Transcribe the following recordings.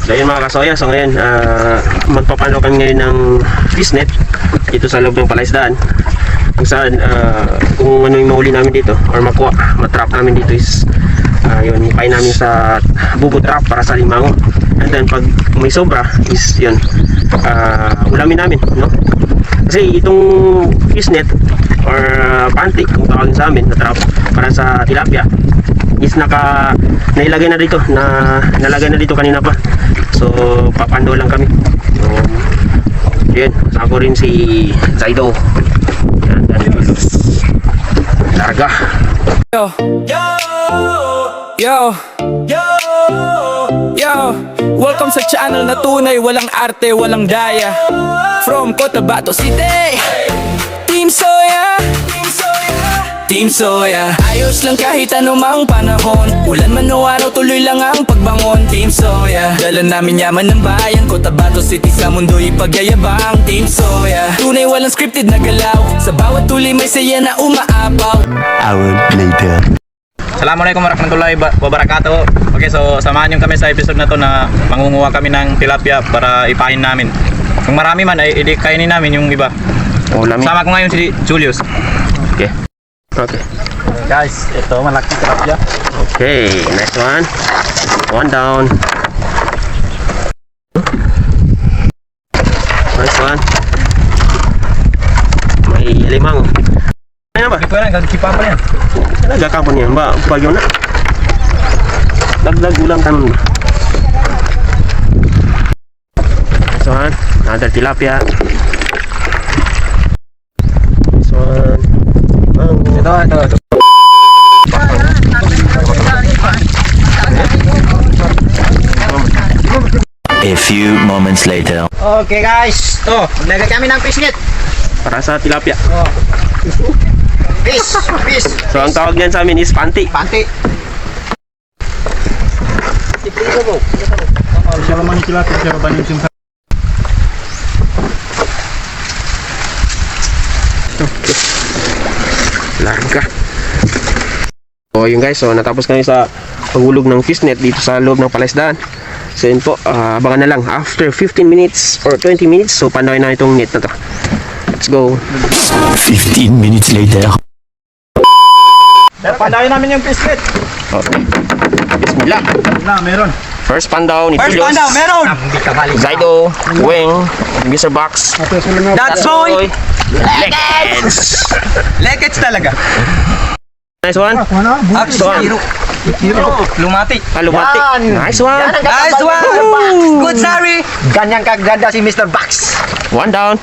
So yun mga kasoya, so ngayon magpapano kami ngayon ng fishnet dito sa loob ng palaisdaan, kung saan kung ano yung mahuli namin dito or makuha, matrap namin dito is yun, ipain namin sa bubo trap para sa limango, and then pag may sobra is yun, ulamin namin, no? Kasi itong fishnet or panty kung tawagin sa amin na trap para sa tilapia is nailagay na dito, nalagay na dito kanina pa. So papando lang kami. So yun, ako rin si Zaido. Yan, larga. Yo, yo, yo, yo. Welcome sa channel na tunay, walang arte, walang daya. From Cotabato City, Team Soya, Team Soya. Ayos lang kahit anumang panahon, ulan man o araw, tuloy lang ang pagbangon. Team Soya, dala namin yaman ng bayan, Cotabato City sa mundo'y pagyayabang. Team Soya, tunay walang scripted na galaw, sa bawat tuloy may saya na umaapaw. Hour later. Assalamualaikum warahmatullahi wabarakatuh. Okay, so samahan nyo kami sa episode na to na mangunguha kami ng tilapia para ipain namin. Kung marami man ay kainin namin yung iba. Sama ko ngayon si Julius. Okay. Okay. Guys, ito malaki tilapia. Okay, next one. One down. Nice one. May limang. Ano ba? Ito na, gagkipa pa yan. Nagkakapon yan ba? Bagyo na. Dagdag ulang tanong. This one, another tilapia. This one. Ito. A few moments later. Okay guys, to, maglagay kami ng fishnet. Para sa tilapia. Fish. So ang tawag niyan sa amin is panty. Panty. Siya naman yung tilapia, siya ba yung simsa? Larga. So yun guys, so natapos kami sa paghulog ng fishnet dito sa loob ng palaisdaan. So yun po, abangan na lang after 15 minutes or 20 minutes, so panawin na itong net na to. Let's go. 15 minutes later. Pandahin namin yung fishnet. Okay. Bismillah. Na, meron. First pandaw ni Julius. meron. Zaido, Weng, Mr. Box. That's boy. Lekets. Lekets talaga. Nice one. Hero. Lumati. Lumati. Nice one. Nice one. Good sorry. Ganyan kaganda si Mr. Box. One down.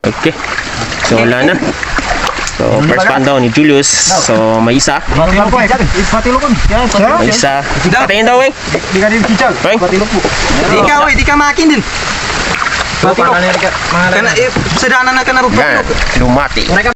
Okay. So wala na. So first pandaw ni Julius. So may isa. Patilo ko. May isa. Patayin daw, Weng. Di ka din kichag. Weng. Patilo po. Di ka makin din. Patilo. Kana, sadana na ka na Yan. Lumati.